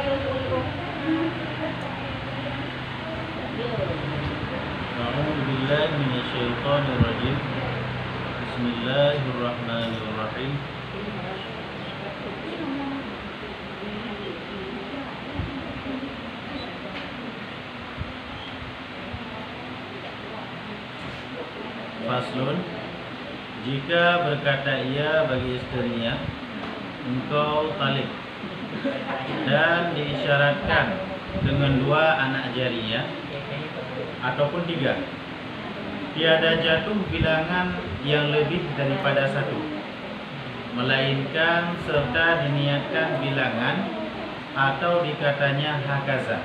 A'udzu billahi minasyaitonir rajim. Bismillahirrahmanirrahim. Faslun. Jika berkata ia bagi istrinya, engkau talik, dan diisyaratkan dengan 2 anak jarinya ataupun 3, tiada jatuh bilangan yang lebih daripada 1, melainkan serta diniatkan bilangan atau dikatanya hakaza,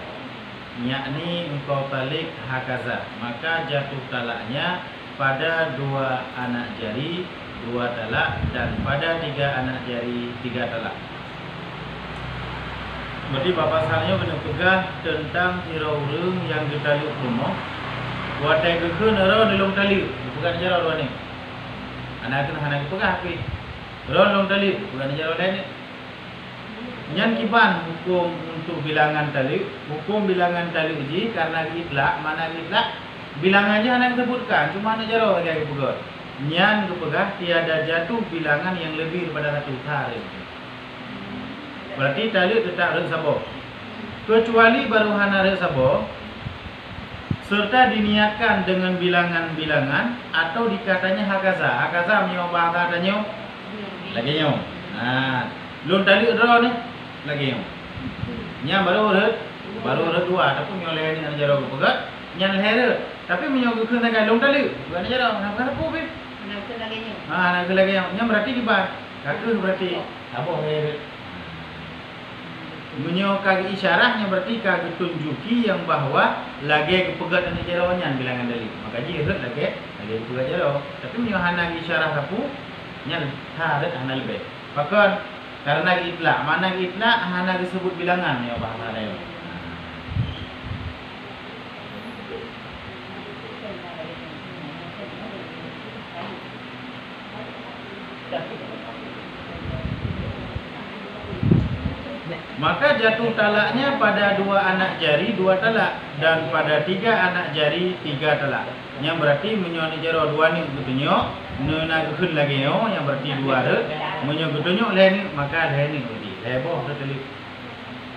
yakni engkau talik hakaza, maka jatuh talaknya pada 2 anak jari 2 talak, dan pada 3 anak jari 3 talak. Berarti bapak salahnya kena pegah tentang hirau-urung yang ditaliuk rumah. Watai kekun ero dilong taliuk, bukan jara dua ni. Anak kena pegah api. Ero dilong taliuk, bukan jara lain ni. Nyan kiban hukum untuk bilangan taliuk, hukum bilangan taliuk ji karena itlak, mana itlak bilangannya anak sebutkan, cuma anak jara dia pegah. Nyan kepegah tiada jatuh bilangan yang lebih daripada 1 hari. Berarti taliuk tetap rek sabo. Kecuali baru hana rek sabo serta diniatkan dengan bilangan-bilangan atau dikatanya hakaza. Hakaza menyo bahasa adanya lagi nyo. Lun taliuk draw ni lagi nyo. Nya baru rek 2 tapi menyo leher ni ana jaro pegat. Nya leher tapi menyo keun tak lun taliuk. Bukan jaro nak apa be? Nak ke lagi nyo. Nak ke lagi nyo. Nya berarti kibar. Kakun berarti aboh leher. Menyo kaki isyarahnya berarti kaki tunjuki yang bahwa lagi kepegat dan jarawannya bilangan dalil. Maka jika lagi kepegat jarau. Tapi menyo hana isyarah kapu nyal hadat hana lebih. Bahkan karena itlak, mana itlak hana disebut bilangan menyo bahasa dayo. Maka jatuh talaknya pada 2 anak jari 2 talak, dan pada 3 anak jari 3 talak. Yang berarti menyoni jaro 2 ni betunyo, nena gekun lagi yo, yang berarti 2 re, menyo betunyo leh ni, maka leh ni berarti leboh tetelik.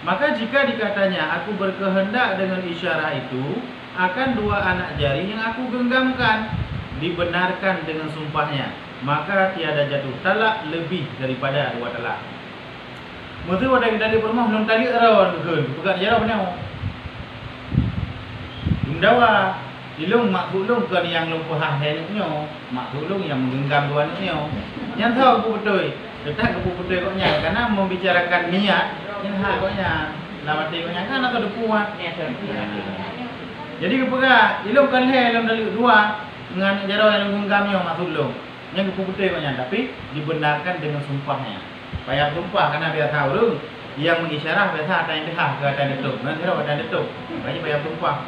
Maka jika dikatanya aku berkehendak dengan isyarah itu akan 2 anak jari yang aku genggamkan, dibenarkan dengan sumpahnya, maka tiada jatuh talak lebih daripada 2 talak. Mesti wadah kita di rumah belum tali erawan keun, pegat jara punya. Dawa, dilung mak bulung kan yang lumpuh henuknya, mak bulung yang menggenggam dua nuknya. Yang tahu aku betul, tetap aku betul koknya, karena membicarakan niat, yang hak koknya, lawati koknya kan atau depuan. Jadi kepegat, dilung kan dalam tali 2 dengan jara yang menggenggamnya mak bulung. Yang aku betul koknya, tapi dibenarkan dengan sumpahnya. Payah sumpah karena biar tahu dulu yang mengisyarah biasa ada yang dihah ke ada yang detuk. Nanti ada yang detuk. Banyak payah sumpah.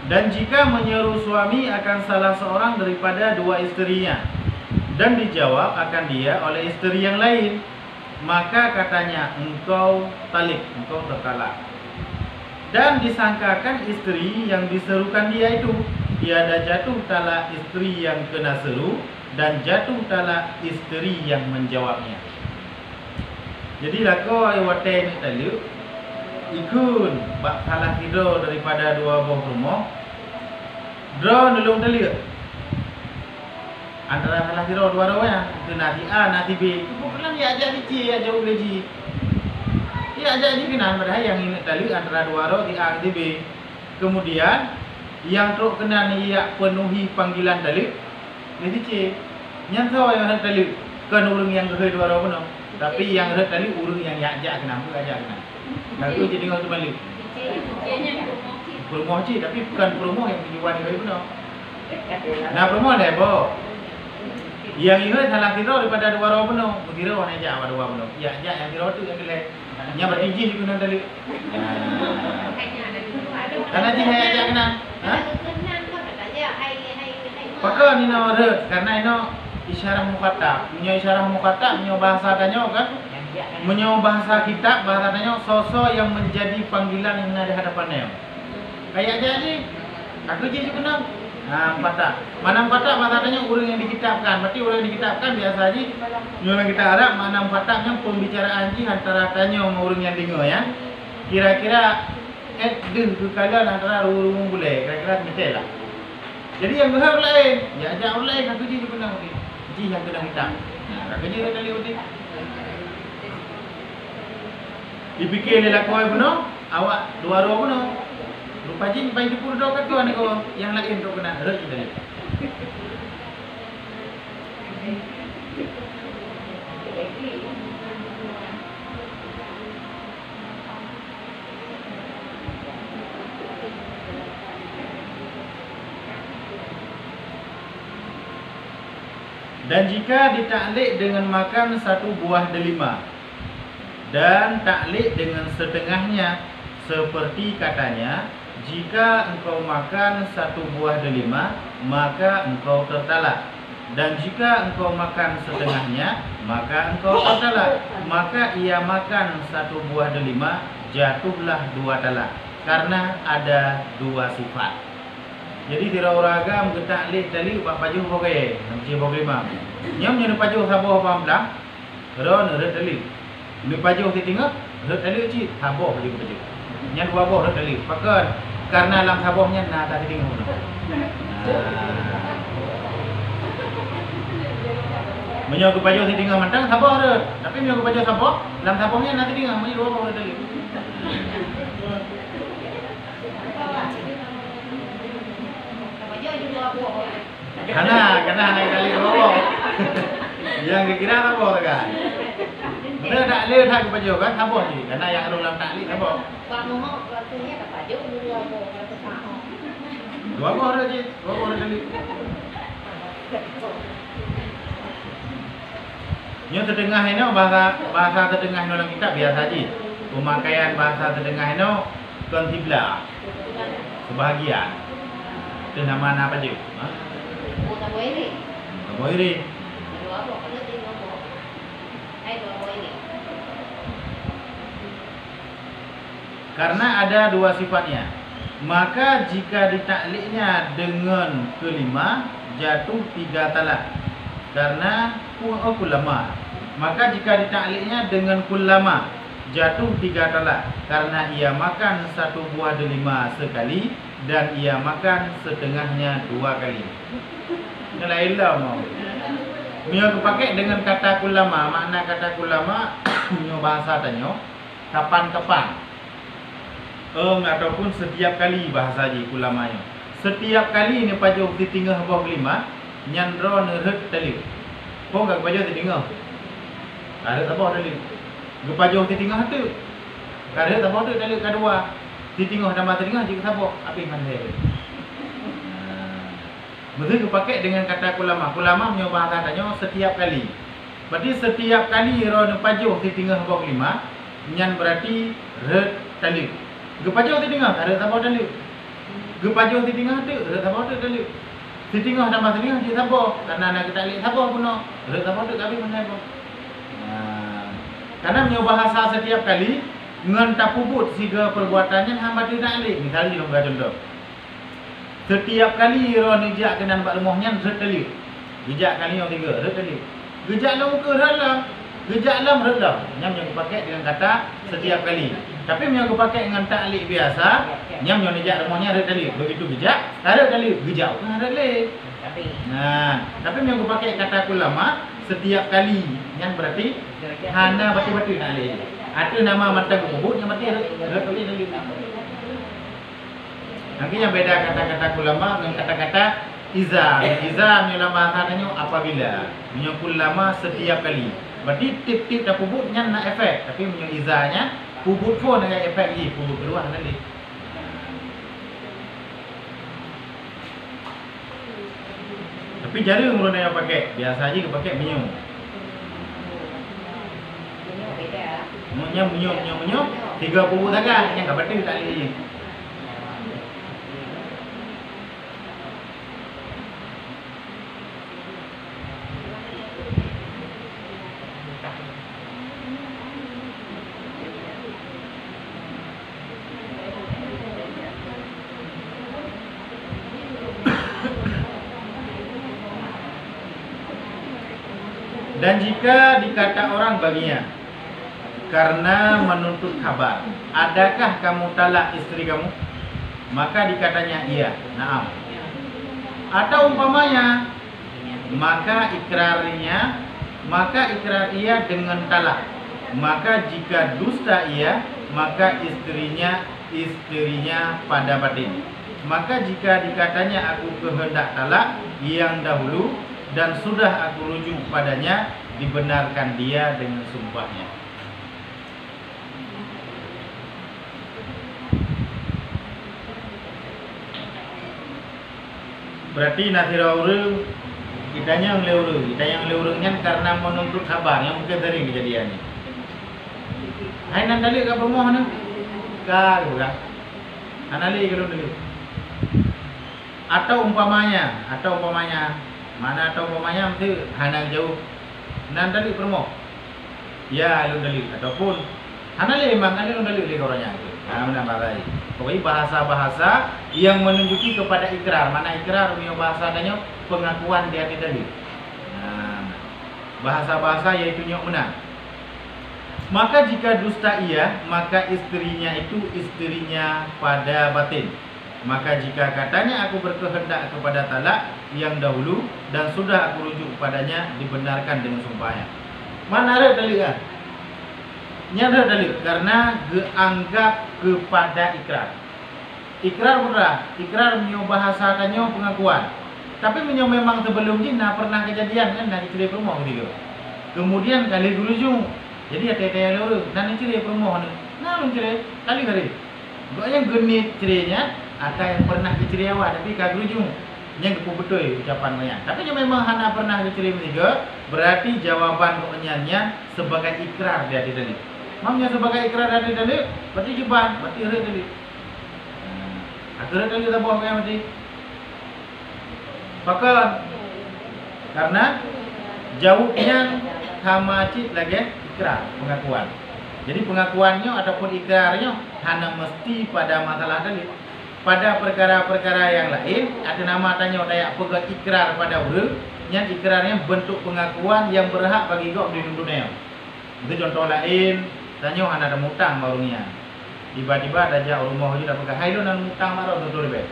Dan jika menyeru suami akan salah seorang daripada 2 istrinya dan dijawab akan dia oleh istri yang lain, maka katanya engkau talik, engkau tertalak. Dan disangkakan istri yang diserukan dia itu, tiada jatuh talak istri yang kena seru dan jatuh talak istri yang menjawabnya. Jadi lako ayawate ni taliuk ikun bak salah tidur daripada 2 buah rumah. Draw nulung taliuk. Antara salah kira 2 orang ke nati A, nati B. Bukan dia ajak di C, ajak U, G. Dia ajak di kenan pada yang ini tali antara 2 orang di A, di B. Kemudian yang teruk kena ni ia penuhi panggilan tali di C. Yang tahu yang ada tali kan urang yang ke 2 orang penuh. Tapi yang ada tali urang yang ajak kena, bukan ajak kena. Lalu jadi ngau kembali. C-nya promo C, tapi bukan promo yang dijual di penuh. Nah promo lebo. Yang ini salah kira daripada 2 orang penuh. Kira orang ajak apa 2 penuh. Ya ajak yang kira tu yang kelek. Yang bertinggi di guna tadi. Karena ji hai ajak kenan. Ha? Kenan kau katanya hai. Pakar ni no re karena ino isyarah mukhatab. Menyo isyarah mukhatab menyo bahasa tanyo kan. Menyo bahasa kitab bahasa tanyo sosok yang menjadi panggilan yang ada di hadapannya. Kayak aja ni. Aku ji kenal. Nah, patah. Mana patah bahasanya orang yang dikitabkan. Berarti orang yang dikitabkan biasa aja. Nyulang kita harap mana patahnya pembicaraan ji antara tanya sama orang yang dengar ya. Kira-kira kekalian antara orang boleh. Kira-kira betul lah. Jadi yang berhak lain, ya ajak orang lain. Aku ji pernah mungkin. Ji yang kena hitam. Nah, aku ji kali uti. Dipikir ni laku ai benar. Awak dua roh benar. Lupa jin pai tu pun dok kat tuan ko yang lain dok kena rek kita. Dan jika ditaklik dengan makan satu buah delima dan taklik dengan setengahnya seperti katanya, jika engkau makan satu buah delima, maka engkau tertalak. Dan jika engkau makan setengahnya, maka engkau tertalak. Maka ia makan satu buah delima, jatuhlah dua talak. Karena ada dua sifat. Jadi tira uraga mengetaklih tali ubah pajuh boge, namci boge lima. Nyam nyen pajuh saboh pamlang, ron red tali. Ni pajuh ti tengah, red tali ci, saboh pajuh. Nyen dua boh red tali. Pakan karena lam sabohnya nah tadi tengok. Menyo ke pajuh ti tengah mantang saboh red. Tapi menyo ke pajuh saboh, lam sabohnya nanti tengah menyo dua boh red tali. Karena naik kali robo. Yang kira apa kan? Benar tak le tak kepajo kan apa ni? Karena yang dalam taklik apa? Bang mau waktunya tak pajo dua boh atau sahau. Dua boh aja, dua boh kali. Nyo terdengar ini bahasa terdengar dalam kitab biasa aja. Pemakaian bahasa terdengar ini kontibla. Sebahagian. Itu nama apa je? Tak boleh ni. Tak boleh ni. Dua boh kalau tiga boh. Hai dua boh ini. Karena ada dua sifatnya. Maka jika ditakliknya dengan kelima, jatuh tiga talak. Karena kullama. Maka jika ditakliknya dengan kullama, jatuh tiga talak. Karena ia makan satu buah delima sekali dan ia makan setengahnya dua kali. Ini lain lah mau. Mio kepakai dengan kata kullama. Makna kata kullama mio bahasa tanyo kapan-kapan. Ataupun setiap kali bahasa ji kulamanya. Setiap kali ni pajuh di tingah bawah kelima, nyandro nerhet tali. Kau gak pajuh di tingah. Ada apa tali? Gepajuh di tingah tu. Ada apa tu tali kedua. Di tingah dan mata tingah juga apa? Apa yang mana? Mesti dipakai dengan kata kulama. Kulama punya bahasa tanya setiap kali. Berarti setiap kali ro pajuh di tingah bawah kelima, nyan berarti red tali. Gepajuh di tengah, ada sabar tali. Gepajuh di tengah tu, ada sabar tu tali. Di tengah dan masa tengah dia sabar. Karena nak kita lihat sabar pun no. Ada sabar tu tapi mana apa? Karena punya bahasa setiap kali ngan tapubut siga perbuatannya hamba tidak alik. Misalnya kita contoh. Setiap kali ro nijak kenan bak lemohnya red tali. Gejak kali yang tiga, red tali. Gejak lam ke dalam. Gejak lam red lam. Nyam yang dipakai dengan kata setiap kali. Tapi yang pakai dengan taklik biasa, nyam yang nijak lemohnya red tali. Begitu gejak, ada tali. Gejak pun ada tali. Nah, tapi yang pakai kata kulama setiap kali yang berarti hana batu-batu tali. Ada nama mata kubut yang berarti red tali. Akhirnya beda kata-kata kulama dengan kata-kata izam. Izam dalam bahasanya apabila. Punya kulama setiap kali. Berarti tip-tip dan pubutnya nak efek. Tapi punya izanya pubut pun dengan efek ni. Pubut keluar nanti. Tapi jarang orang yang pakai. Biasa aja pakai minyak. Minyak beda. Minyak. 3 pubut saja. Yang tak betul tak boleh. Dan jika dikata orang baginya karena menuntut kabar, adakah kamu talak istri kamu? Maka dikatanya iya, na'am. Atau umpamanya, maka ikrar ia dengan talak. Maka jika dusta ia, maka istrinya pada batin. Maka jika dikatanya aku kehendak talak yang dahulu dan sudah aku rujuk padanya, dibenarkan dia dengan sumpahnya. Berarti nasira urang kitanya yang leurengnya karena menuntut kabar yang mungkin sering kejadiannya. Hai nan dalik ka pemoh na. Ka bukan. Anali kalau dulu. Atau umpamanya, mana atau umpamanya mesti hanang jauh. Nan dalik pemoh. Ya, lu dalik ataupun anali memang anali lu dalik le koranya. Menambah lagi. Pokoknya bahasa-bahasa yang menunjuki kepada ikrar. Mana ikrar punya bahasa adanya pengakuan dia tadi. Bahasa-bahasa yaitu nyok menang. Maka jika dusta ia, maka istrinya pada batin. Maka jika katanya aku berkehendak kepada talak yang dahulu dan sudah aku rujuk padanya, dibenarkan dengan sumpahnya. Mana ada dalil kan? Nyada dalil karena dianggap kepada ikrar. Ikrar benar, ikrar menyo bahasa kanyo pengakuan. Tapi menyo memang sebelum ni pernah kejadian kan dari cerai perumoh gitu. Kemudian kali dulu jadi ada yang lalu dan cerai perumoh ni. Nah cerai kali hari. Yang genit cerainya ada yang pernah dicerai awak tapi kagak ujung. Yang betul ucapan nya. Tapi yang memang hana pernah dicerai juga, berarti jawaban koknya sebagai ikrar dia tadi. Mamnya sebagai ikrar dari dalil, berarti jiban, berarti hari dalil. Akhirnya dalil tak bohong yang mesti. Pakai karena jauhnya hamacit lagi ikrar pengakuan. Jadi pengakuannya ataupun ikrarnya hanya mesti pada masalah dalil. Pada perkara-perkara yang lain ada nama tanya daya pegang ikrar pada orang, yang ikrarnya bentuk pengakuan yang berhak bagi kau di dunia. Itu contoh lain. Tanya ada mutang barunya. Tiba-tiba ada jauh rumah aja dah pegang. Hai lu nan mutang marah betul be.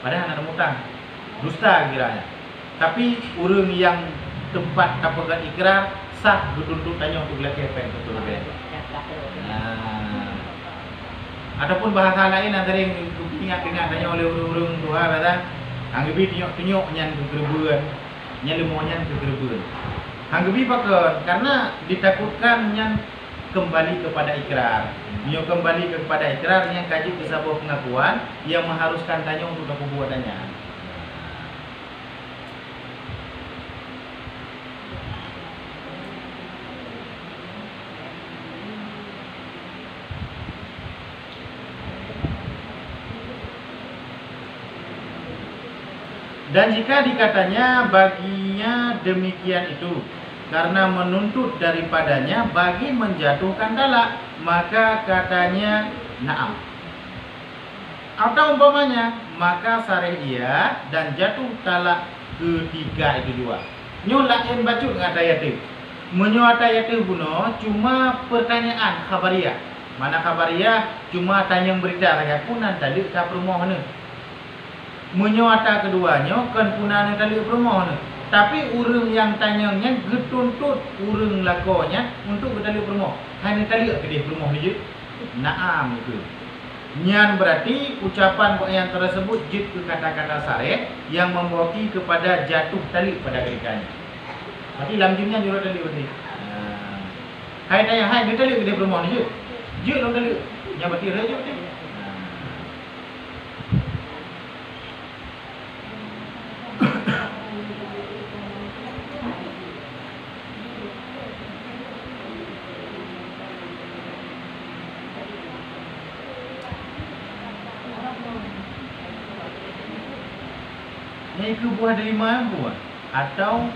Padahal ada mutang. Dusta kiranya. Tapi orang yang tempat tak pegang ikrar sah duduk tanya untuk lihat kepen betul be. Ataupun bahasa lain yang sering ingat tanya oleh orang tua kata, anggebi tunjuk nyan kegerebuan, nyan lemonyan kegerebuan. Anggebi pakai karena ditakutkan yang kembali kepada ikrar. Dia kembali kepada ikrar yang kaji bisa bawa pengakuan yang mengharuskan tanya untuk perbuatannya. Dan jika dikatanya baginya demikian itu karena menuntut daripadanya bagi menjatuhkan talak, maka katanya na'am. Atau umpamanya maka sareh ia dan jatuh talak ketiga itu dua. Nyolain bacut ngata yaitu. Menyuata yaitu buno cuma pertanyaan khabariyah. Mana khabariyah cuma tanya berita lagi punan tadi ka permohonan. Menyuata keduanya kan punan tadi permohonan. Tapi urang yang tanyanya getuntut urang lakonya untuk bertali permoh. Hanya tali ke dia permoh ni je. Naam itu. Nyan berarti ucapan yang tersebut jid ke kata-kata sareh yang membawa kepada jatuh tali pada ketikanya. Berarti lamjimnya jurut tali berarti. Hai tanya hai dia tali ke dia permoh ni je. Je long tali. Nya berarti re je berarti. Itu buah dari mana buah? Atau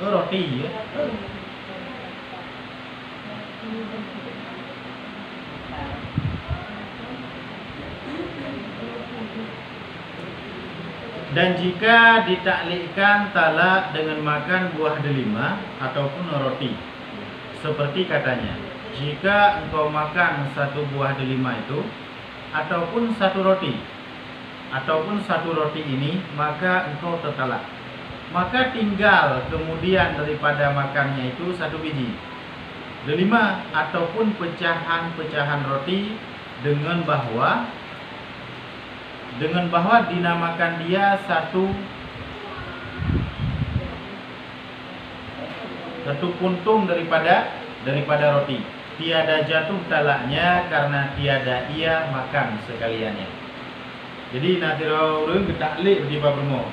roti ya? Dan jika ditaklikkan talak dengan makan buah delima ataupun roti, seperti katanya, jika engkau makan satu buah delima itu ataupun satu roti ini, maka engkau tertalak. Maka tinggal kemudian daripada makannya itu satu biji delima ataupun pecahan-pecahan roti, dengan bahwa dinamakan dia satu puntung daripada roti. Tiada jatuh talaknya karena tiada ia makan sekaliannya. Jadi nanti orang ketaklik di Babrmo.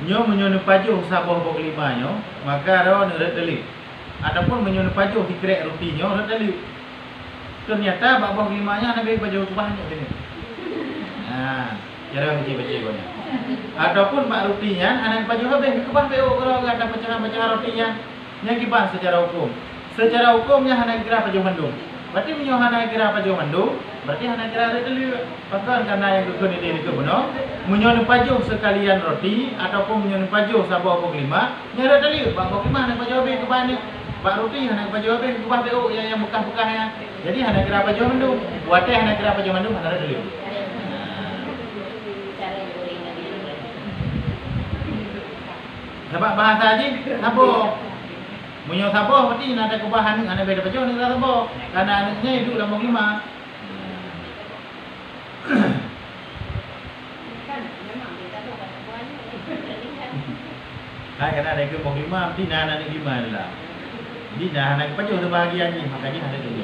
Nyo menyono pajuh saboh bok lima nyo, maka ro neret delik. Ataupun menyono pajuh dikrek roti nyo neret delik. Ternyata bak bok limanya nak bagi pajuh kubah nyo gini. Nah, cara baca banyak. Ataupun bak rotinya anak pajuh habis kubah beo kalau ada pecahan-pecahan rotinya. Yang kiban secara hukum. Secara hukumnya anak kira pajuh mendung. Berarti menyo anak kira pajuh mendung, berarti anak kira neret delik. Pasal karena yang kekun ini benar. Menyono pajuh sekalian roti ataupun menyono pajuh sabuah bok lima, nyara tali bak bok lima nak pajuh habis kubah ni. Bak roti nak pajuh habis kubah beo yang bekah-bekahnya. Jadi anak kira pajuh mendung, buat anak kira pajuh mendung nyara tali. Sebab bahasa aja sabuh. Menyo sabuh berarti nak ada kubahan ni, anak beda pajuh ni sabuh. Karena anaknya hidup dalam bok lima. Karena ada ke bok lima, mesti nah anak lima lah. Jadi nah anak pajuh tu bahagian ni, makanya ada dulu.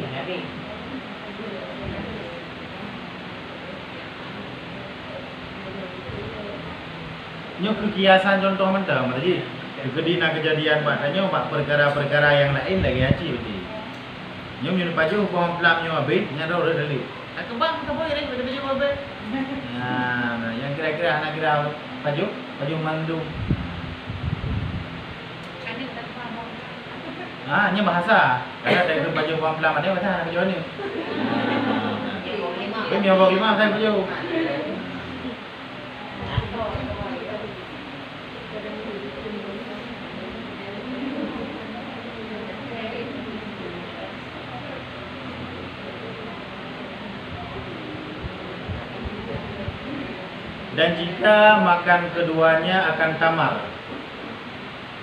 Nyo kekiasan contoh mentah, tadi kedina kejadian maknanya mak perkara-perkara yang lain lagi aci berarti. Nyo nyo pajuh pohon pelam nyo habis, nyaro dah delik. Tak kebang ke boleh dah pajuh habis. Nah, yang kira-kira anak kira pajuh mandung. Nya bahasa. Kalau ada ke baju buang pelam ada bahasa nak baju ni. Kami yang bok lima saya baju. Dan jika makan keduanya akan tamar.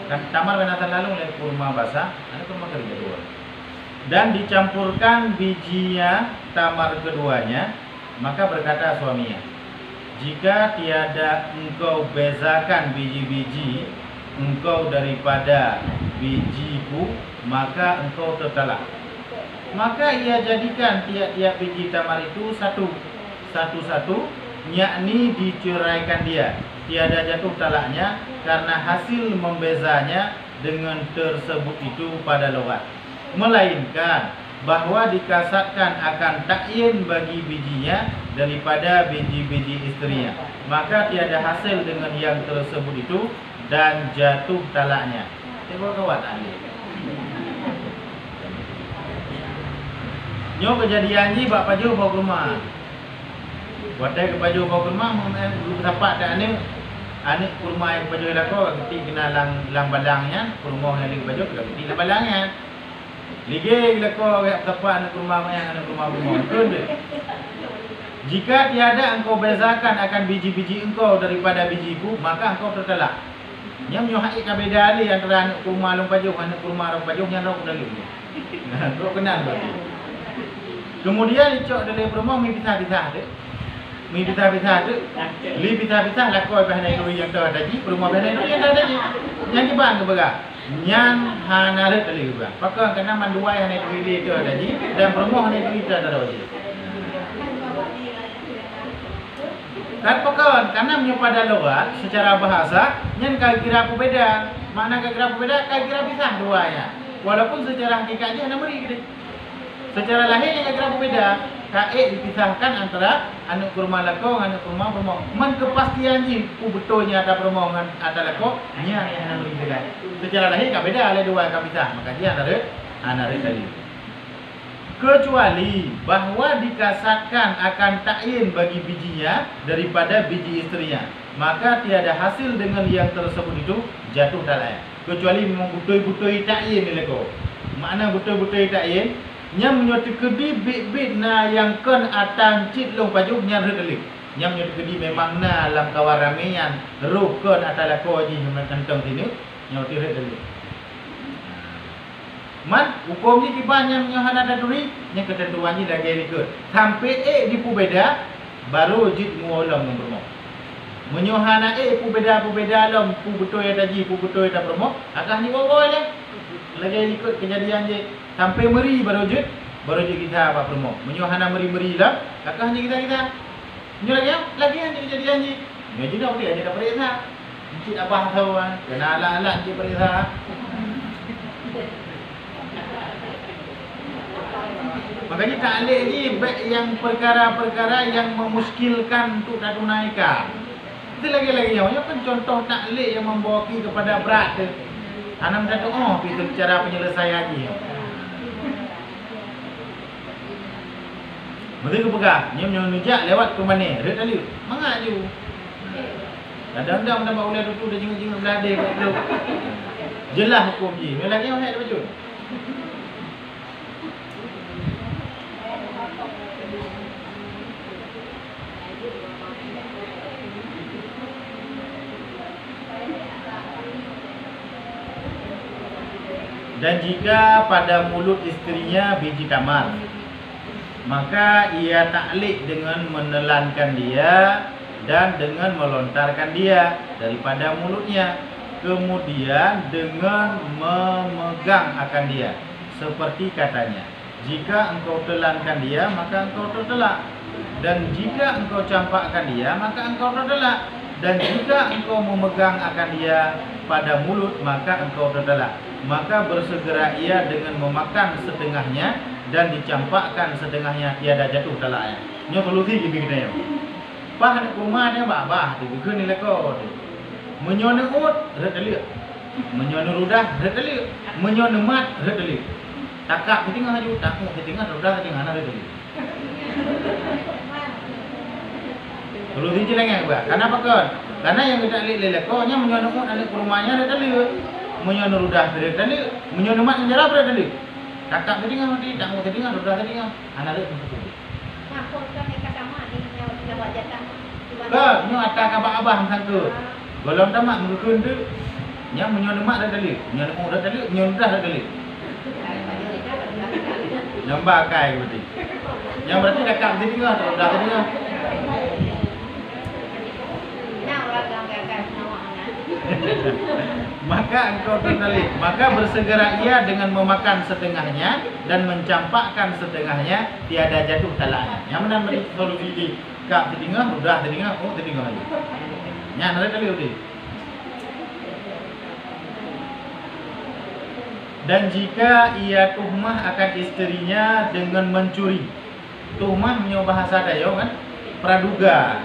Dan tamar binatang lalu oleh kurma basah, ada kurma kering kedua. Dan dicampurkan bijinya tamar keduanya, maka berkata suaminya, jika tiada engkau bezakan biji-biji engkau daripada bijiku, maka engkau tertalak. Maka ia jadikan tiap-tiap biji tamar itu satu-satu, yakni diceraikan dia. Tiada jatuh talaknya karena hasil membezanya dengan tersebut itu pada logat. Melainkan bahwa dikasatkan akan takyin bagi bijinya daripada biji-biji istrinya. Maka tiada hasil dengan yang tersebut itu dan jatuh talaknya. Tengok kawan ahli. Nyo kejadian ni bak pajuh bawa ke rumah. Watai ke pajuh bawa ke rumah, belum dapat tak ni. Anak kurma yang pajuh lako ketik kena lang balangnya, kurma yang lagi pajuh ketik lang balangnya. Lagi lako gak tepat anak kurma yang anak kurma betul. Jika tiada engkau bezakan akan biji-biji engkau daripada bijiku, maka engkau tertalak. Yang menyohai beda ali antara anak kurma long pajuh, anak kurma long pajuh yang rok dalam. Nah, kau kenal berarti. Kemudian dicok dalam rumah mi pisah-pisah tu. Mi pisah-pisah tu. Li pisah-pisah lakoi bahan doi yang dah tadi, rumah bahan doi yang dah tadi. Yang kibang ke berak. Yang hanaret tadi berak. Pakang kena manduai hanai doi dia tu tadi dan rumah hanai doi tu ada doi. Kan pakang karena pada logat secara bahasa nyen kira apa beda. Makna kira apa beda? Kira pisah duanya. Walaupun secara hakikatnya hanya meri gitu. Secara lahir yang kira berbeda. Kaik dipisahkan antara anak kurma lako dengan anak kurma bermoh. Man kepastian ni betulnya ada bermoh dengan ada lako, nya yang anak berbeda. Secara lahir tak beda, ada dua yang pisah. Maka dia antara anak tadi. Kecuali bahawa dikasatkan akan takyin bagi bijinya daripada biji istrinya. maka tiada hasil dengan yang tersebut itu jatuh talak. Kecuali memang butoi-butoi takyin ni leko. Makna butoi-butoi takyin nyam nyoti kedi bit-bit na yang kon atan cit long pajuk nyam redelik. Nyam nyoti kedi memang na lam kawaramian ruh kon atalako ji memang kantong tini nyoti redelik. Man hukum ni kiban nyam nyohan ada duri nya ketentuan ni lagi ikut. Sampai di pubeda baru jit muolam membermo. Menyohana pu beda lam pu betul ya taji pu betul ya promo agak ni woi le lagi ikut kejadian je sampai meri baru je kita apa promo menyohana meri lah agak ni kita ni lagi yang kejadian je ni je dah boleh aja dah perisa cik abah tahu kan kena ala-ala cik perisa makanya taklek ni yang perkara-perkara yang memuskilkan untuk tunaikan. Itu lagi-lagi yang kan contoh taklek yang membawa kepada berat tu. Anak kata itu cara penyelesaiannya. Mesti aku pegang, nyom nujak lewat ke mana? Red tali. Mangak je. Kadang-kadang dah bawa ular tu dah jenguk-jenguk beladai kat tu. Jelas hukum je. Ni lagi orang ada baju. Dan jika pada mulut istrinya biji kamar, maka ia taklek dengan menelankan dia dan dengan melontarkan dia daripada mulutnya, kemudian dengan memegang akan dia, seperti katanya, jika engkau telankan dia maka engkau tertelak, dan jika engkau campakkan dia maka engkau tertelak, dan jika engkau memegang akan dia pada mulut maka engkau tertelak. Maka bersegera ia dengan memakan setengahnya dan dicampakkan setengahnya, tiada jatuh talaknya. Nyo solusi gitu kita ya. Bah nak rumah dia bah tu bukan ni leko. Menyone ut redelik. Menyone rudah redelik. Menyone mat redelik. Takak di tengah aju, takuk di tengah rudah di tengah redelik. Solusi je lagi bah. Kenapa kan? Karena yang kita lihat leko nya menyone ut alik rumahnya redelik. Menyono rudah tadi tadi menyono mat menjara berada tadi kakak tadi ngah tadi tak mau tadi ngah rudah tadi ngah anak dia Makot kan kata mak ni nyawa jatah ke nyo atas kabak abah sangku golong tamak mengkun tu nya menyono mat dah tadi menyono rudah tadi menyono rudah tadi nyambak kai berarti yang berarti kakak tadi ngah rudah tadi ngah nah orang kakak nawa anak maka engkau tertelik, maka bersegera ia dengan memakan setengahnya dan mencampakkan setengahnya, tiada jatuh talaknya. Yang mana beri solusi di kak tengah, udah tengah, tengah lagi. Yang ada tadi udah. Dan jika ia tuhmah akan istrinya dengan mencuri, tuhmah punya bahasa Dayo kan, praduga.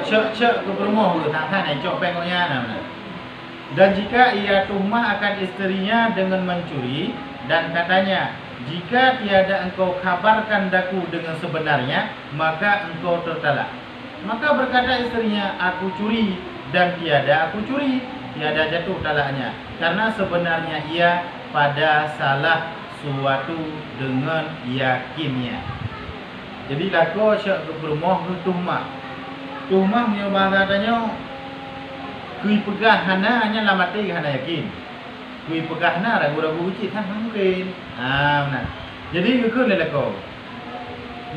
Cek ke rumah ke tak naik cok pengoknya namanya. Dan jika ia tuhmah akan istrinya dengan mencuri dan katanya, jika tiada engkau kabarkan daku dengan sebenarnya maka engkau tertalak. Maka berkata istrinya, aku curi, dan tiada aku curi, tiada jatuh talaknya, karena sebenarnya ia pada salah suatu dengan yakinnya. Jadi lako syak ke rumah ke tuhmah. Tuhmah punya bahasa katanya kui pegah hanya lamati hana yakin. Kui pegah na ragu-ragu ucit kan mungkin. Benar. Jadi ikut lelako.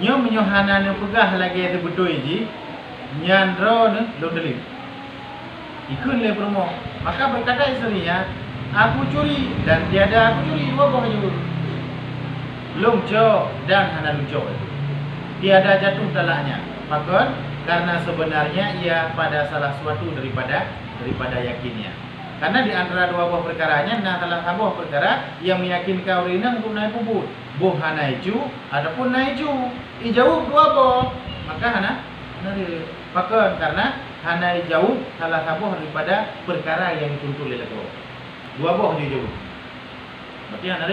Nyo menyohana ne pegah lagi tu betul ji. Nyandro ne lodeli. Ikut le promo. Maka berkata istrinya, aku curi dan tiada aku curi. Apa baju? Lungco dan hana lungco itu. Tiada jatuh talaknya. Maka karena sebenarnya ia pada salah suatu daripada yakinnya. Karena di antara dua buah perkaranya, nah salah satu perkara yang meyakinkan orang untuk naik kubur, boh hanaiju ataupun naiju, jauh dua boh, maka hana pakai karena hana jauh salah satu daripada perkara yang dituntut oleh itu. Dua boh jauh. Berarti hana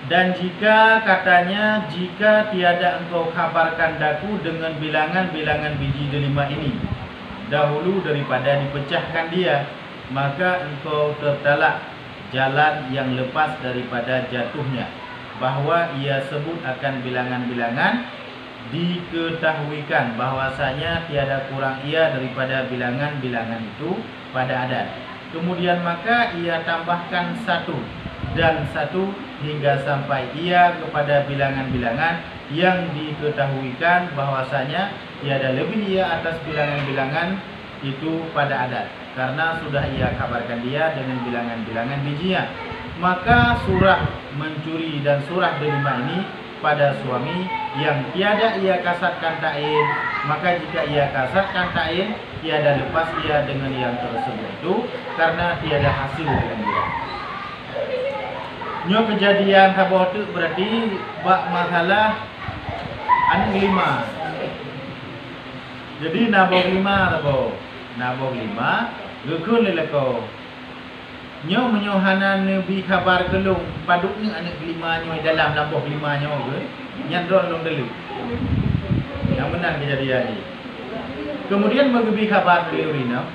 Dan jika katanya, jika tiada engkau kabarkan daku dengan bilangan-bilangan biji delima ini dahulu daripada dipecahkan dia, maka engkau tertalak jalan yang lepas daripada jatuhnya. Bahwa ia sebut akan bilangan-bilangan, diketahuikan bahwasanya tiada kurang ia daripada bilangan-bilangan itu pada adat. Kemudian maka ia tambahkan satu dan satu hingga sampai ia kepada bilangan-bilangan yang diketahuikan bahwasanya tiada lebih ia atas bilangan-bilangan itu pada adat, karena sudah ia kabarkan dia dengan bilangan-bilangan bijinya. Maka surah mencuri dan surah delima ini pada suami yang tiada ia kasatkan ta'in, maka jika ia kasatkan ta'in, tiada lepas ia dengan yang tersebut itu, karena tiada hasil dengan dia. Nyo kejadian tabah tu berarti bak masalah anak lima. Jadi nabah lima tabah, nabah lima, gekun lelako. Nyo menyohanan Nabi kabar kelung paduknya anak lima nyo dalam nabah lima nyo ke, nyandron long delu. Yang benar kejadian ni. Kemudian mengebi kabar liurina,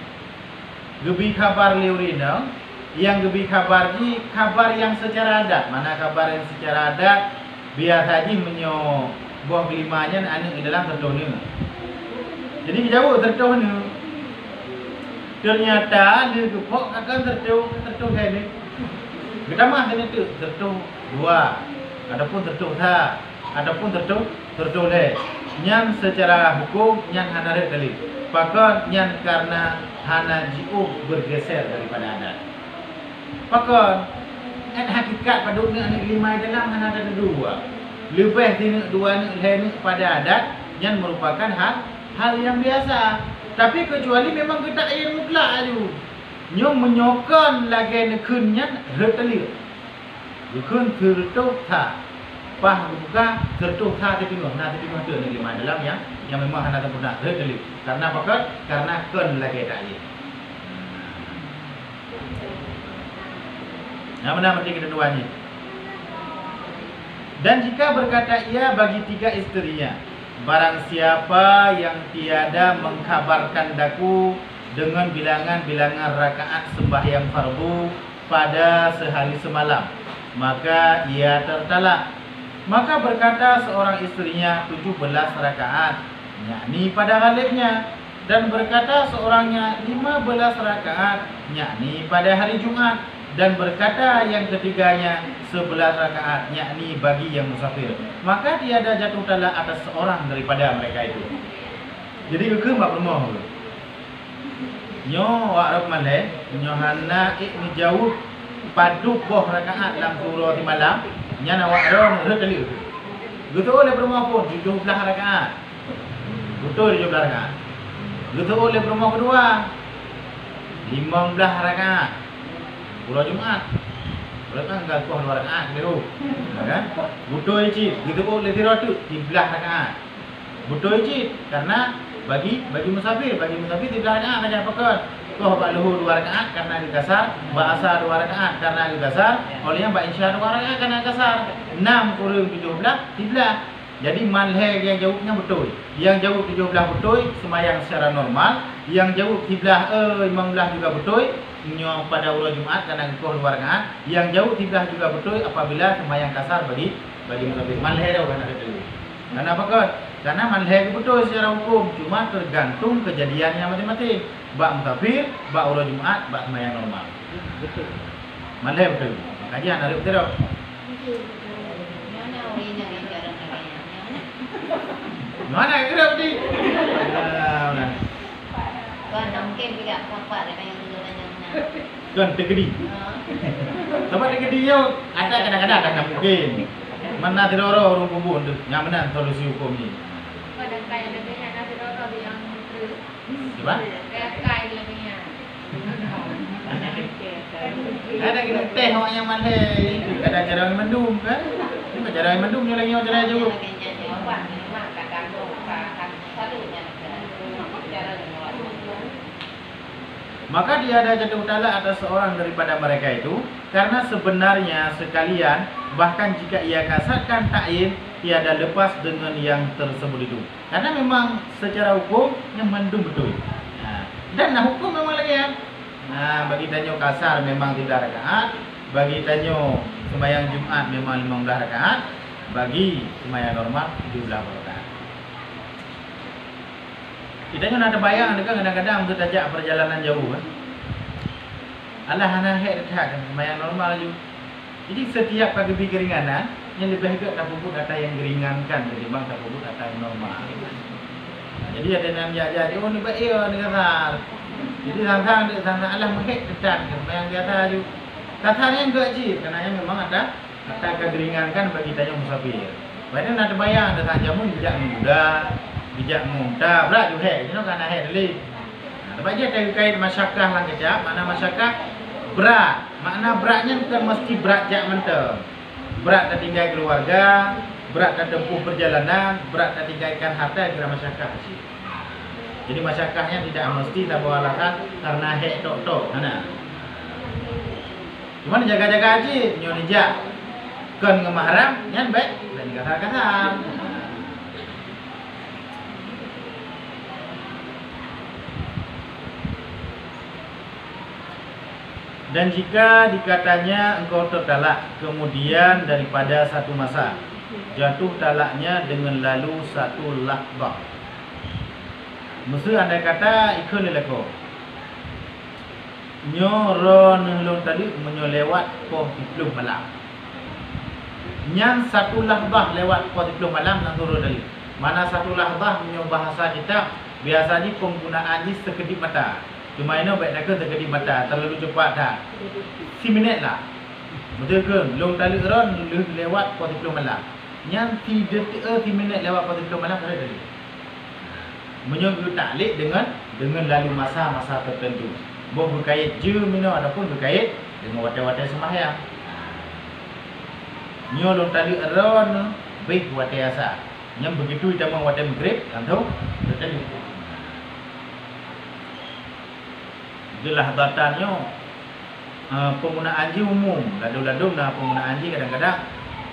gebi kabar liurina. Yang gebi kabar ni kabar yang secara adat. Mana kabar yang secara adat biasa haji menyo buah kelimanya anak di dalam tertone. Jadi jauh tertone. Ternyata dia kepok akan tertone ni. Pertama kena tu tertone dua. Adapun tertone tha, adapun tertone. Nyan secara hukum nyan hanaret kali. Pakon nyan karena hana jiu bergeser daripada adat. Pakon hakikat paduknya anak lima dalam hana ada dua. Lebih tina dua anak pada adat yang merupakan hal yang biasa. Tapi kecuali memang kita air mutlak tu. Nyong menyokon lagi nekunnya reteli. Nekun tertuk tha. Pah buka tertuk tha tepingoh. Nah tepingoh tu anak lima dalam yang memang hana sempurna reteli. Karena pakon karena kon lagi tak air. Yang mana mesti kita duanya. Dan jika berkata ia bagi tiga isterinya, barang siapa yang tiada mengkabarkan daku dengan bilangan-bilangan rakaat sembahyang fardu pada sehari semalam, maka ia tertalak. Maka berkata seorang isterinya 17 rakaat, yakni pada ghalibnya, dan berkata seorangnya 15 rakaat, yakni pada hari Jumat. Dan berkata yang ketiganya 11 rakaat, yakni bagi yang musafir. Maka tiada jatuh talak atas seorang daripada mereka itu. Jadi ke mak rumah tu. Nyo wak rok malai, nyo hana ni jauh padu boh rakaat dalam surah di malam, nyana wak ron reteli. Gitu oleh rumah pun 17 rakaat. Betul 17 rakaat. Gitu oleh rumah kedua 15 rakaat. Pulau Jumat. Pulau kan enggak kuah 2 rakaat dulu. Kan? Butuh icit. Gitu pun letih tu 13 rakaat. Butuh icit karena bagi musafir 13 rakaat aja pakon. Kuah bak luhur 2 rakaat karena di kasar, bak asar 2 rakaat karena di kasar, olehnya bak isya 2 rakaat karena kasar. 6 kurang 17, 13. Jadi malhe yang jauhnya betul. Yang jauh 17 betul sembahyang secara normal, yang jauh 15 juga betul nyo pada ulah Jumat karena kuah 2 rakaat, yang jauh 13 juga betul apabila sembahyang kasar bagi musafir. Malhe dah kan ada dulu. Karena apa kan? Karena malhe betul secara hukum, cuma tergantung kejadiannya masing-masing. Bak musafir, bak ulah Jumat, bak sembahyang normal. Betul. Malhe betul. Kajian ada betul tak? Mana kira betul? Kan mungkin bila apa ada yang dulu nanya. Kan tegedi. Tempat tegedi yo ada kadang-kadang ada mungkin. Mana tidoro orang kubur tu. Yang mana solusi hukum ni? Kadang kaya lebih ada tidoro yang terus. Siapa? Kaya lebihnya. Ada kita teh orang yang mana ada cara yang mendung kan? Ini cara yang mendung ni lagi cara je. Maka tiada jatuh talak atas seorang daripada mereka itu, karena sebenarnya sekalian Bahkan jika ia kasarkan ta'yin, tiada lepas dengan yang tersebut itu. Karena memang secara hukum yang mendung betul. Dan hukum memang lagi kan. Bagi tanyo kasar memang 3 rakaat, bagi tanyo sembahyang Jumat memang 15 rakaat, bagi sembahyang normal 17 rakaat. Kita nak ada bayang ada kadang-kadang untuk tajak perjalanan jauh kan. Alah anak dekat sembahyang normal je. Jadi setiap pagi keringanan yang lebih baik tak puput data yang geringankan ketimbang tak puput data yang normal. Jadi ada yang jadi oh ni baik ni kasar. Jadi sang-sang alah mehek ketat sembahyang biasa je. Kasarnya enggak je kerana memang ada kegeringankan bagi tanya musafir. Padahal nak bayang ada sang jamu bijak muda, bijak muda, berat juga hek, you know kan hek deli. Sebab dia terkait masyarakat lah kejap, mana masyarakat berat. Makna beratnya bukan mesti berat jak mentah. Berat tak tinggal keluarga, berat tak tempuh perjalanan, berat tak tinggalkan harta kira masyarakat kecil. Jadi masyarakatnya tidak mesti tak bawa alasan karena hek tok-tok, mana? Cuma jaga-jaga aja, nyon jak. Kan ngemaharam, nyan baik dan kasar-kasar. Dan jika dikatanya engkau tertalak kemudian daripada satu masa, jatuh talaknya dengan lalu satu lahbah. Mesti anda kata ikut lelako. Nyoron lelong tadi menyolewat poh 30 malam. Yang satu lahbah lewat poh 30 malam nak turun dari. Mana satu lahbah menyo bahasa kita biasanya penggunaannya sekedip mata. Cuma ini baik nak terkedip mata terlalu cepat dah. 10 minit lah. Betul ke? Long tali ron lewat poh 30 malam. Yang 3 minit lewat poh 30 malam ada tadi. Menyebut taklid dengan lalu masa-masa tertentu. Boh berkait je minum ataupun berkait dengan watai-watai sembahyang. Nyo long tali ron baik watai asa. Yang begitu kita mau watai maghrib atau tertentu. Jelah batannya penggunaan ji umum. Lalu-lalu nah penggunaan ji kadang-kadang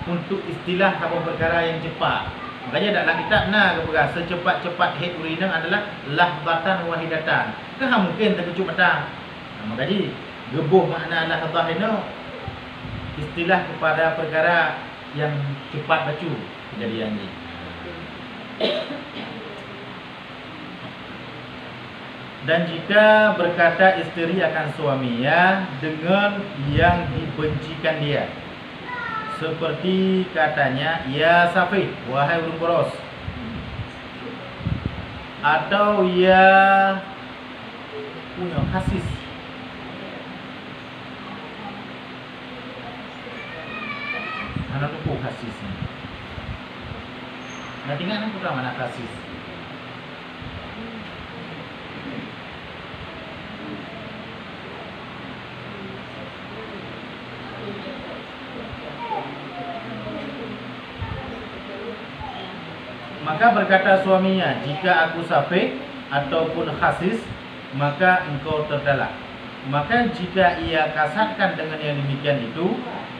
untuk istilah apa perkara yang cepat. Makanya dalam kitab nah kepada secepat-cepat head urinang adalah lahbatan wahidatan. Ke mungkin terkecup mata. Makanya gebuh makna lahbah ini istilah kepada perkara yang cepat bacu kejadiannya. Dan jika berkata isteri akan suaminya dengan yang dibencikan dia, seperti katanya, ya Safih, wahai ulun boros, atau ya punya kasis, mana tu kasis ni? Nanti ingat ni putra mana kasis? Maka berkata suaminya, jika aku safih ataupun khasis, maka engkau tertalak. Maka jika ia kasarkan dengan yang demikian itu,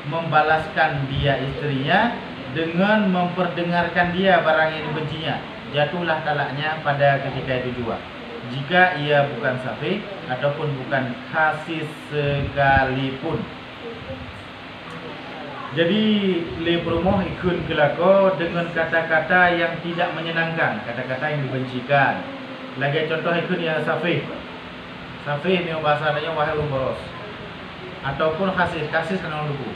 membalaskan dia istrinya dengan memperdengarkan dia barang yang dibencinya, jatuhlah talaknya pada ketika itu juga. Jika ia bukan safih ataupun bukan khasis sekalipun. Jadi le promoh ikun kelako dengan kata-kata yang tidak menyenangkan, kata-kata yang dibencikan. Lagi contoh ikun yang safih. Safih ni bahasa adanya wahai boros. Ataupun khasis kena lugu.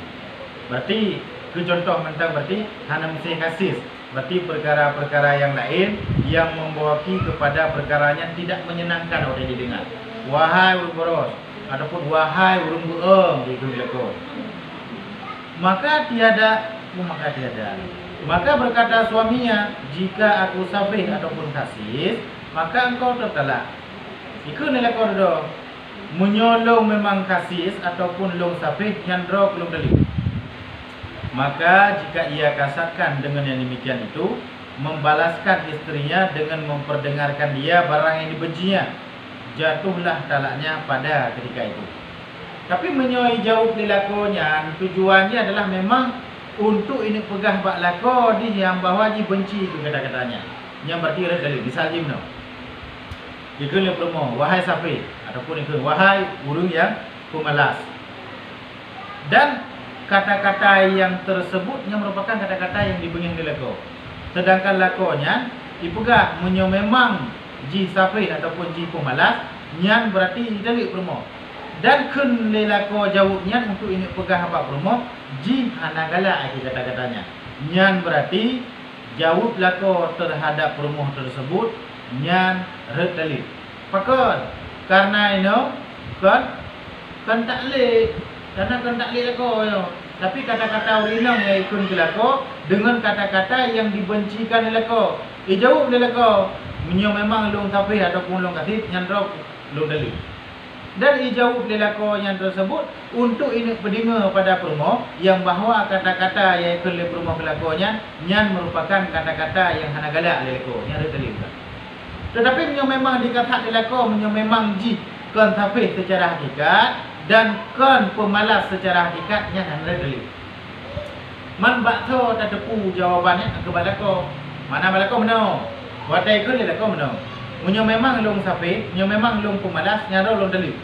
Berarti ke contoh mentang berarti hana mesti khasis. Berarti perkara-perkara yang lain yang membawaki kepada perkaranya tidak menyenangkan oleh didengar. Wahai boros ataupun wahai urung bueng ikun kelako. Maka tiada. Maka berkata suaminya, jika aku safih ataupun khasis, maka engkau tertalak. Iku nilai kordo. Menyolong memang khasis ataupun long safih yang drop belum kali. Maka jika ia kasarkan dengan yang demikian itu, membalaskan istrinya dengan memperdengarkan dia barang yang dibencinya, jatuhlah talaknya pada ketika itu. Tapi menyoi jauh perilakunya, tujuannya adalah memang untuk ini pegah bak lako di yang bahwa ji benci ke kata-katanya. Yang berarti ada dalil. Misal ji no. Ikun le promo wahai sapi ataupun ikun wahai urang yang pemalas. Dan kata-kata yang tersebutnya merupakan kata-kata yang dibengih di lako. Sedangkan lakonya dipegah menyo memang ji sapi ataupun ji pemalas, nyan berarti dalil promo. Dan kun le lako jawabnya untuk ini pegah apa promo ji hanagala aki kata-katanya. Nyan berarti jawab lako terhadap promo tersebut nyan red dalil. Pakon karena ini kan tak le karena kan tak le lako yo. Tapi kata-kata urinang yang ikun ke lako dengan kata-kata yang dibencikan oleh lako. Jawab oleh lako menyo memang long tapi ataupun long katit nyan drop long dalil. Dan dijawab oleh lako yang tersebut untuk ini pedinga pada promo yang bahawa kata-kata yang ikun oleh promo ke lakonya nyan merupakan kata-kata yang hanagala oleh lako yang ada dalil. Tetapi menyo memang dikatakan oleh lako menyo memang ji kan tapi secara hakikat dan kan pemalas secara hakikatnya ada dalil. Man bakso tak tepu jawabannya kepada lako. Mana lako meno? Watai ikun oleh lako meno. Menyo memang long sapi, menyo memang long pemalas, nyaro long dalil.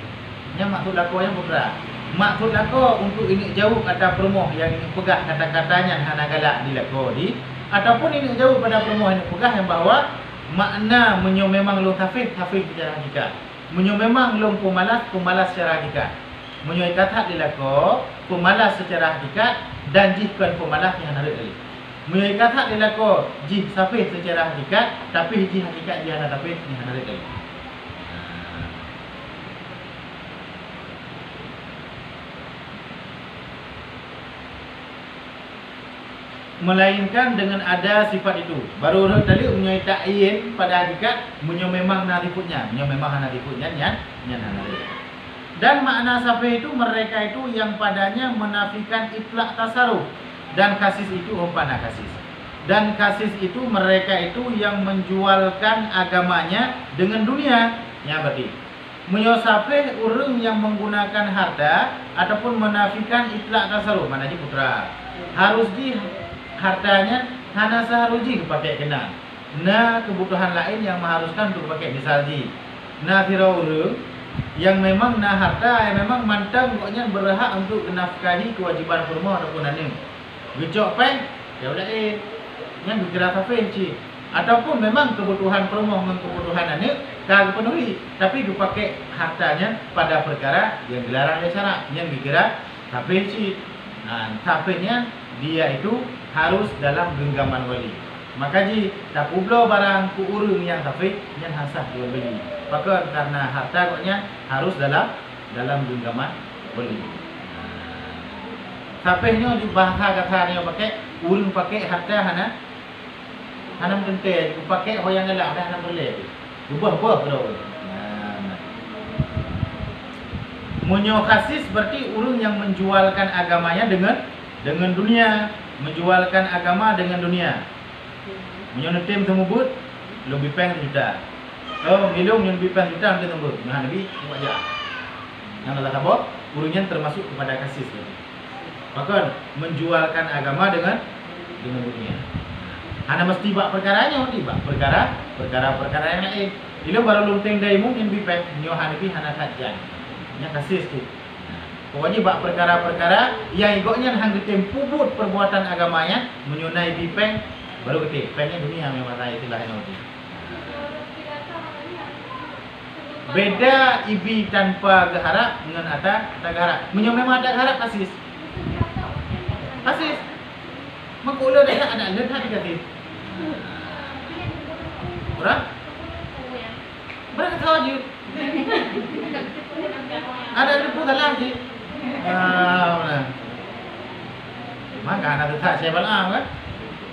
Nya maksud lako yang berat. Maksud lako untuk ini jauh kata promo yang ini pegah kata-katanya hanagala di lako di ataupun ini jauh pada promo ini pegah yang bahawa makna menyo memang long sapi secara hakikat. Menyo memang long pemalas secara hakikat. Menyo kata di lako pemalas secara hakikat dan jihkan pemalas yang ada dalil. Menyo kata di lako jih sapi secara hakikat tapi jih hakikat dia ada tapi yang ada dalil. Melainkan dengan ada sifat itu. Baru tadi menyoi ta'yin pada hakikat menyo memang narifutnya, menyo memang narifutnya nyan narif. Dan makna safi itu mereka itu yang padanya menafikan itlaq tasarruf dan kasis itu umpana kasis. Dan kasis itu mereka itu yang menjualkan agamanya dengan dunia. Ya berarti menyo safi urang yang menggunakan harta ataupun menafikan itlaq tasarruf mana ji putra. Harus di hartanya hana seharuji pakai kena. Nah kebutuhan lain yang mengharuskan untuk pakai misalji. Nah firaureung yang memang nah harta yang memang mantang pokoknya berhak untuk menafkahi kewajiban kurma ataupun anim. Gecok peng ya udah yang bergerak kafir ci. Ataupun memang kebutuhan kurma dengan kebutuhan anim kagak penuhi tapi dipakai hartanya pada perkara yang dilarang oleh syarak yang bergerak kafir ci. Nah kafirnya dia itu harus dalam genggaman wali. Maka ji tak ublo barang ku urung yang tapi yang hasah jual beli. Maka karena harta koknya harus dalam genggaman wali. Sapehnya di bahasa katanya pakai urung pakai harta hana mentente ku pakai hoyang gelap dah hana boleh. Ubah bro. Munyo khasis berarti urung yang menjualkan agamanya dengan dunia, menjualkan agama dengan dunia. Menyo tim temubut lebih peng juta. Oh, milung yang lebih peng juta nanti tembut. Nah, nabi wajah. Yang Allah sabot, urungnya termasuk kepada kasis. Bahkan menjualkan agama dengan dunia. Hana mesti bak perkaranya, bak perkara yang lain. Ilo baru lunteng dari mungkin lebih peng nyo hanabi hana kajian. Nya kasis tu. Pokoknya bak perkara-perkara yang igoknya hang getem pubut perbuatan agamanya menyunai bipeng baru ketik pengnya dunia memang saya istilah ini. Beda ibi tanpa geharap dengan ata tak geharap. Menyo memang ada geharap kasis. Mengkulo dah ada lehat dikatit. Berapa tahu je. Ada depu dalam je. Mana? Maka anak tetap saya balang kan?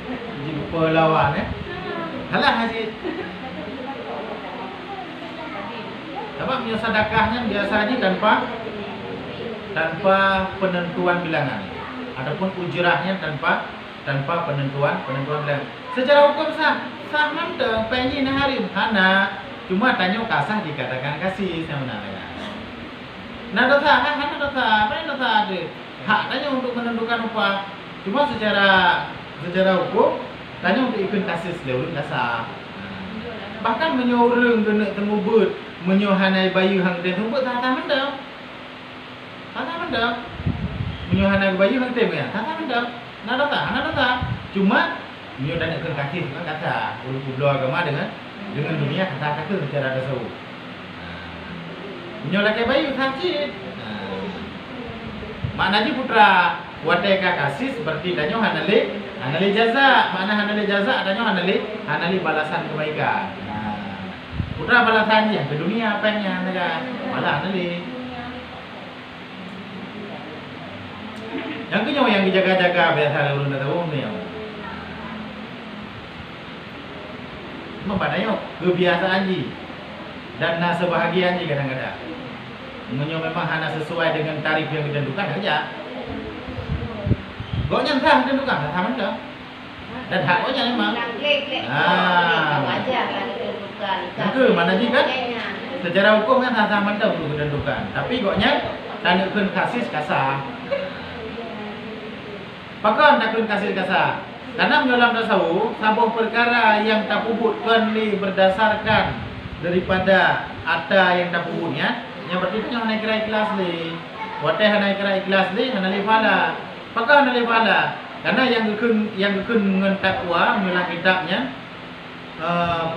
Jadi lupa lawan Halah haji. Sebab punya sedekahnya biasa aja tanpa penentuan bilangan. Adapun ujrahnya tanpa penentuan bilangan. Secara hukum sah mantap penyi hari hana cuma tanya kasah dikatakan kasih sama namanya. Nah dosa, hana dosa, apa yang dosa ada? Hak tanya untuk menentukan upah. Cuma secara hukum tanya untuk ikut kasus lewat kasar. Bahkan menyoreng kena temubut, menyohanai bayu hang den temubut tata mendam. Menyohanai bayu hang den ya, tata mendam. Nada. Cuma menyo dan ikut kasus kan kata ulul agama dengan dunia kata secara tasawuf. Menyo laki bayu sakit. Maknanya putra wateka kasih seperti danyo hanali jaza. Mana hanali jaza danyo hanali balasan kebaikan. Putra balasannya ke dunia apa yang naga malah hanali. Yang kenyo yang dijaga-jaga biasa ulun tahu ni. Mempadanya kebiasaan ji dan sebahagian ji kadang-kadang. Menyo memang hanya sesuai dengan tarif yang ditentukan saja. Goknya entah ditentukan, entah mana. Dan haknya memang. Itu mana ji kan? Secara hukum kan entah mana untuk ditentukan. Tapi goknya tanukun kasus kasar. Pakan takun kasus kasar. Karena dalam tasawuf, sabuh perkara yang tak puputkan ni berdasarkan daripada ada yang tak puputnya. Yang berarti itu hanya kira ikhlas ni. Wateh hanya kira ikhlas ni, hanya lipala. Pakai hanya lipala. Karena yang gekun dengan takwa mengulang kitabnya,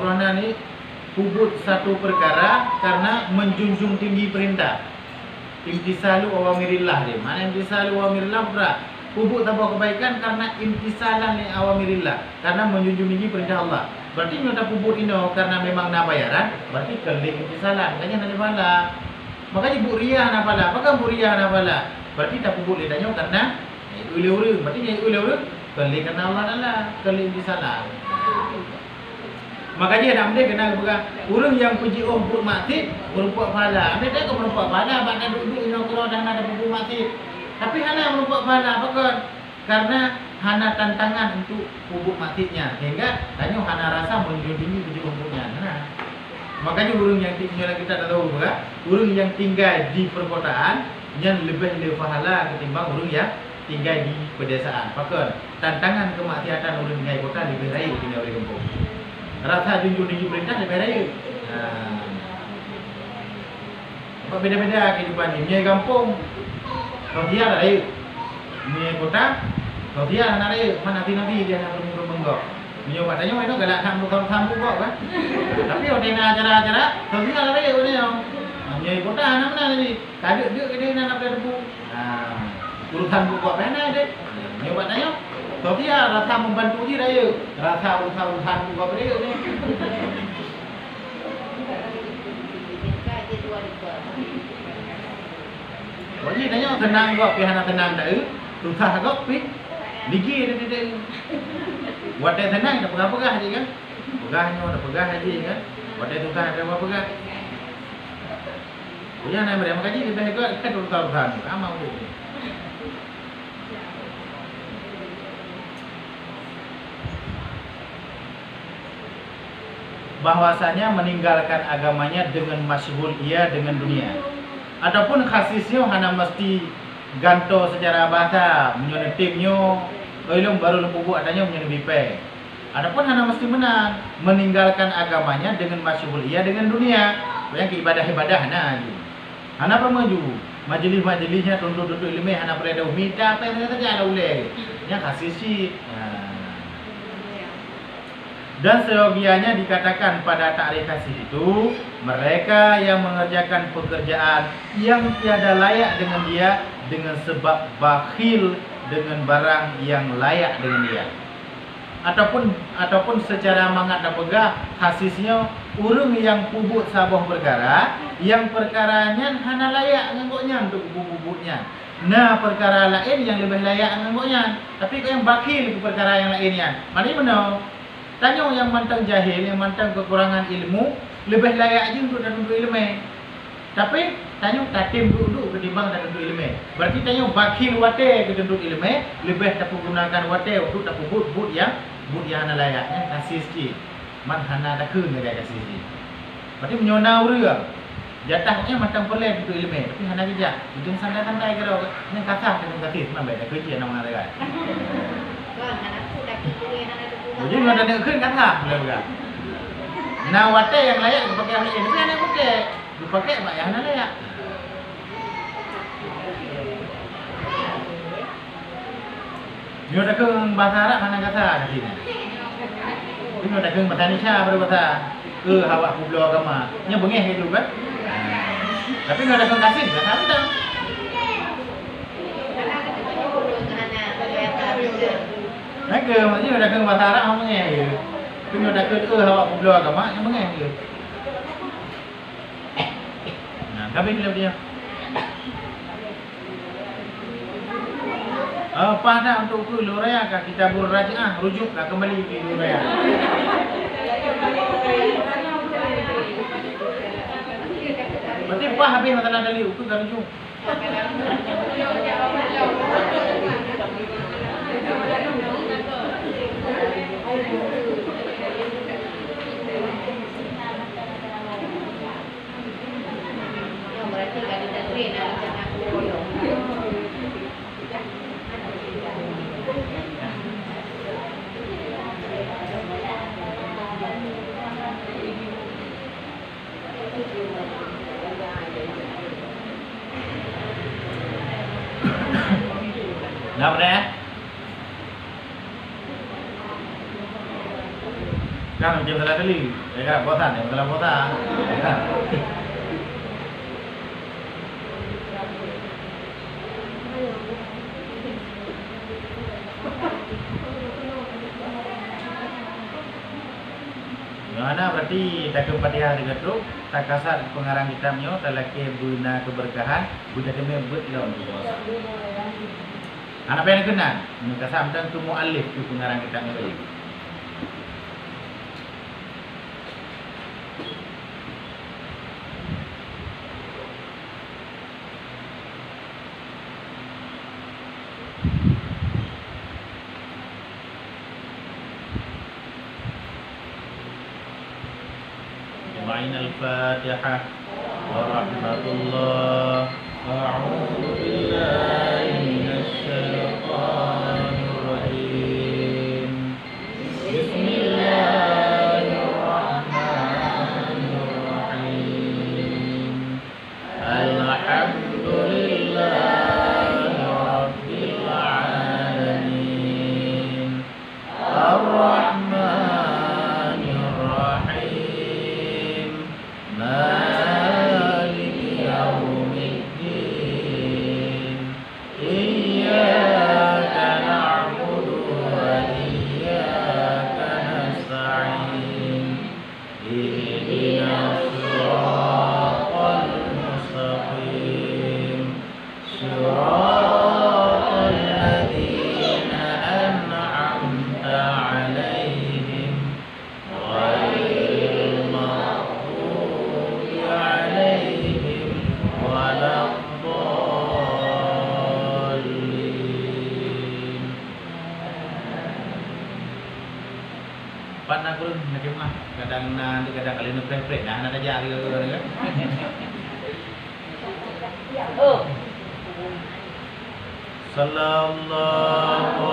perona ni puput satu perkara karena menjunjung tinggi perintah. Imtisalu awamirillah dia. Mana imtisalu awamirillah berat. Puput tambah kebaikan karena imtisalan li awamirillah. Karena menjunjung tinggi perintah Allah. Berarti nyata puput ini karena memang nak bayaran, berarti keling imtisalan. Kanya hanya lipala. Makanya buriah napala, pakai buriah napala. Berarti tak puput lidahnya karena ule-ule. Berarti jadi ule-ule kali karena Allah adalah kali di sana. Makanya ada kena buka urang yang puji puput mati berupa pahala. Anda tak berupa pahala, banda duduk ino keluar dan ada puput mati. Tapi hana berupa pahala, pakai karena hana tantangan untuk puput matinya. Sehingga tanya hana rasa menjunjungi puji puputnya. Nah. Makanya urang yang tinggal kita dah tahu bukan? Urang yang tinggal di perkotaan yang lebih pahala ketimbang urang yang tinggal di pedesaan. Pakai tantangan kemaksiatan urang tinggal di kota lebih raya tinggal di kampung. Rasa junjung tinggi perintah lebih raya. Apa beda-beda kehidupan ni. Di kampung kau dia raya. Di kota kau dia nak raya. Mana nanti dia nak bermenggok. Minyo katanya itu galak tamu kok kan. Tapi ordena acara-acara terus ala dia ini yang. Minyo kota mana ni? Kaduk dia ke dia nak berdebu. Urusan buku apa nak dia? Minyo katanya terus dia rasa membantu dia raya. Rasa urusan buku apa dia ni. Jadi tanya tenang kok pihak tenang dah. Susah kok pi. Digi dia. Wadah tenang dah pegah-pegah je kan. Pegahnya dah pegah aja kan. Wadah tukar ada apa pegah. Dia nak mereka kaji lebih hebat kan urusan. Amal dia. Bahwasanya meninggalkan agamanya dengan masyhur ia dengan dunia. Adapun khasisnya hanya mesti ganto secara bahasa menyonetimnya. Ilmu baru lempubu adanya menjadi bipe. Adapun hana mesti menang meninggalkan agamanya dengan masyhur ia dengan dunia. Yang ibadah-ibadah hana aja. Hana permaju. Majlis-majlisnya tunduk-tunduk ilmu hana berada minta apa yang saja ada boleh. Yang kasih sih. Dan seyogianya dikatakan pada takrif kasih itu mereka yang mengerjakan pekerjaan yang tiada layak dengan dia dengan sebab bakhil dengan barang yang layak dengan dia. Ataupun secara mangat dan pegah khasisnya urang yang puput sabuh perkara yang perkaranya hana layak nganggonya untuk puputnya. Nah perkara lain yang lebih layak nganggonya. Tapi kau yang bakhil ke perkara yang lainnya. Mana benar? Tanya yang mantang jahil, yang mantang kekurangan ilmu lebih layak je untuk datang ilmu. Tapi tanya tatim duduk ketimbang tak tentu ilmu. Berarti tanya bakhil wate ke tentu ilmu lebih tak gunakan wate untuk tak but yang hana layaknya kasih sikit. Man hana tak kun dekat kasih sikit. Berarti menyonau dia. Jatahnya macam pelan untuk ilmu, tapi hanya kerja. Ujung sandai-sandai kira ni kasar dengan kasih sampai dah kerja nak mana dekat. Kan anak aku dah kuliah anak aku. Jadi ada nak keun kasar boleh bukan. Nah, watai yang layak dipakai yang lain, tapi anak pakai. Dipakai mak yang mana layak. Ni ada keun bahasa Arab mana kasar di sini. Ini ada keun bahasa Indonesia baru bahasa awak kublo agama. Nya bengeh gitu kan. Tapi nggak ada keun kasih, enggak tahu dah. Nah, ke maksudnya ada keun bahasa Arab apa bengeh gitu. Tapi ada keun awak kublo agama yang bengeh gitu. Nah, tapi ni dia. Pada untuk luraya kah kita berrajah rujuk kah kembali ke luraya. Berarti apa habis masalah dari ukur kan rujuk. Berarti kan ada train ada jangan koyo. Nak apa dah? Kan macam masalah kali. Kan bosan ya, masalah bosan. Mana berarti tak kepatihan dengan tu, tak kasar pengarang kitabnya, tak laki guna keberkahan, budak demi buat lawan kuasa. Anak apa yang kenal? Mereka sampai tu mu'alif tu pengarang kitabnya tadi. Bain al-Fatihah wa rahmatullah. A'udzu billahi minasy syaithanir rajim. Bismillahirrahmanirrahim. Alhamdulillahi rabbil alamin. Ar-Rahmanir Rahim. Maliki yaumiddin. Iyyaka na'budu wa iyyaka nasta'in. Ihdinas siratal mustaqim. Siratal ladzina an'amta 'alaihim ghairil maghdubi 'alaihim waladdallin. Pan aku nak mah kadang nanti kadang kali nak prepare dah nak ajar ke. Sallallahu